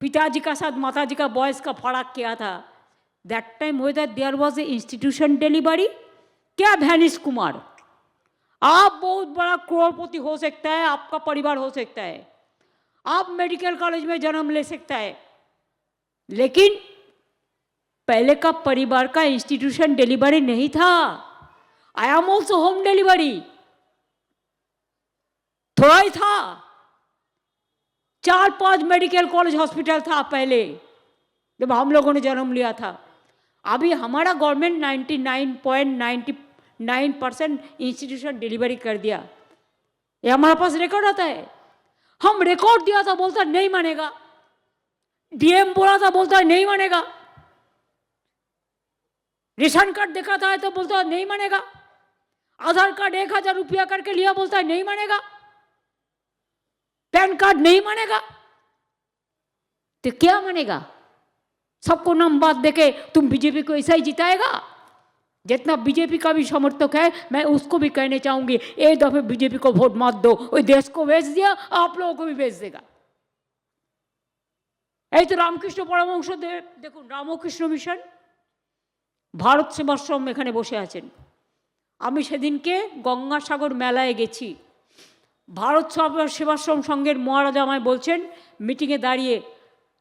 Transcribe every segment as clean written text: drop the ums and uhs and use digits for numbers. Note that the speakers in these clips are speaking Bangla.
पिताजी का साथ माताजी का बॉयज़ का फर्क क्या था? That time whether there was a institution delivery, क्या भैनिश कुमार, आप बहुत बड़ा करोड़पति हो सकता है, आपका परिवार हो सकता है, आप मेडिकल कॉलेज में जन्म ले सकता है, लेकिन पहले का परिवार का इंस्टीट्यूशन डिलीवरी नहीं था। I am also home delivery, थोड़ा ही था, 4-5 मेडिकल कॉलेज हॉस्पिटल था पहले जब हम लोगों ने जन्म लिया था। अभी हमारा गवर्नमेंट 99.99% इंस्टीट्यूशन डिलीवरी कर दिया, ये हमारे पास रिकॉर्ड आता है। हम रिकॉर्ड दिया था, बोलता नहीं मानेगा, डीएम बोला था, बोलता नहीं मानेगा, रेशन कार्ड देखा था तो बोलता नहीं मानेगा, आधार कार्ड 1000 रुपया करके लिया, बोलता नहीं मानेगा, पैन कार्ड नहीं मानेगा, तो क्या मानेगा? सबको नाम बात देके तुम बीजेपी को ऐसा ही जिताएगा। जितना बीजेपी का भी समर्थक है, मैं उसको भी कहने चाहूंगी, एक दफे बीजेपी को वोट मत दो, वो देश को बेच दिया, आप लोगों को भी बेच देगा। এই তো রামকৃষ্ণ পরমহংস দেব, দেখুন রামকৃষ্ণ মিশন ভারত সেবাশ্রম এখানে বসে আছেন। আমি সেদিনকে গঙ্গাসাগর মেলায় গেছি, ভারত সেবাশ্রম সংঘের মহারাজা আমায় বলছেন মিটিংয়ে দাঁড়িয়ে,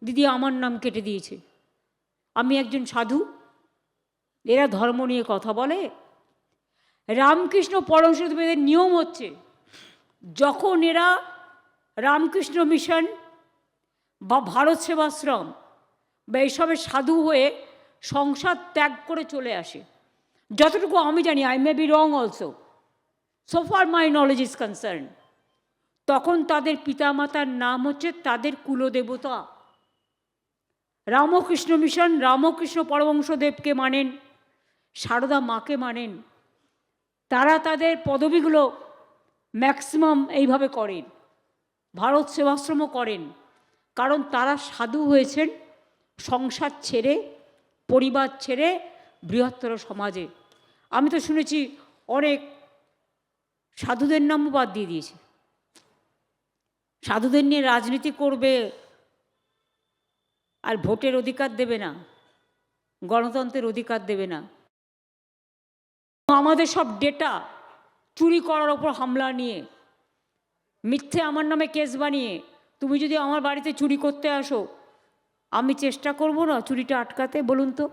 দিদি আমার নাম কেটে দিয়েছে, আমি একজন সাধু, এরা ধর্ম নিয়ে কথা বলে। রামকৃষ্ণ পরমহংস দেবের নিয়ম হচ্ছে, যখন এরা রামকৃষ্ণ মিশন বা ভারত সেবাশ্রম বা এইসবের সাধু হয়ে সংসার ত্যাগ করে চলে আসে, যতটুকু আমি জানি, I may be wrong also, so far my knowledge is concern, তখন তাদের পিতামাতার নাম হচ্ছে তাদের কুলদেবতা। রামকৃষ্ণ মিশন রামকৃষ্ণ পরমহংসদেবকে মানেন, সারদা মাকে মানেন, তারা তাদের পদবিগুলো ম্যাক্সিমাম এইভাবে করেন, ভারত সেবাশ্রমও করেন, কারণ তারা সাধু হয়েছেন সংসার ছেড়ে, পরিবার ছেড়ে, বৃহত্তর সমাজে। আমি তো শুনেছি অনেক সাধুদের নামও বাদ দিয়ে দিয়েছে, সাধুদের নিয়ে রাজনীতি করবে আর ভোটের অধিকার দেবে না, গণতন্ত্রের অধিকার দেবে না। আমাদের সব ডেটা চুরি করার ওপর হামলা নিয়ে, মিথ্যে আমার নামে কেস বানিয়ে, তুমি যদি আমার বাড়িতে চুরি করতে আসো, আমি চেষ্টা করব না চুরিটা আটকাতে? বলুন তো,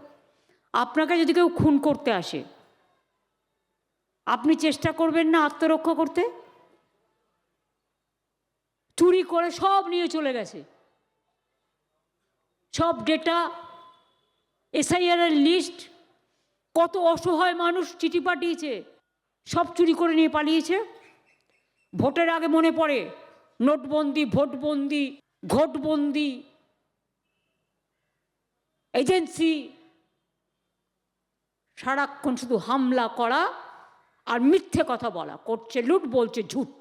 আপনাকে যদি কেউ খুন করতে আসে, আপনি চেষ্টা করবেন না আত্মরক্ষা করতে? চুরি করে সব নিয়ে চলে গেছে, সব ডেটা, এসআইআর এর লিস্ট, কত অসহায় মানুষ চিঠি পাঠিয়েছে, সব চুরি করে নিয়ে পালিয়েছে। ভোটের আগে মনে পড়ে নোটবন্দি, ভোটবন্দি, ঘোটবন্দি, এজেন্সি, সারাক্ষণ শুধু হামলা করা আর মিথ্যে কথা বলা, করছে লুট, বলছে ঝুট।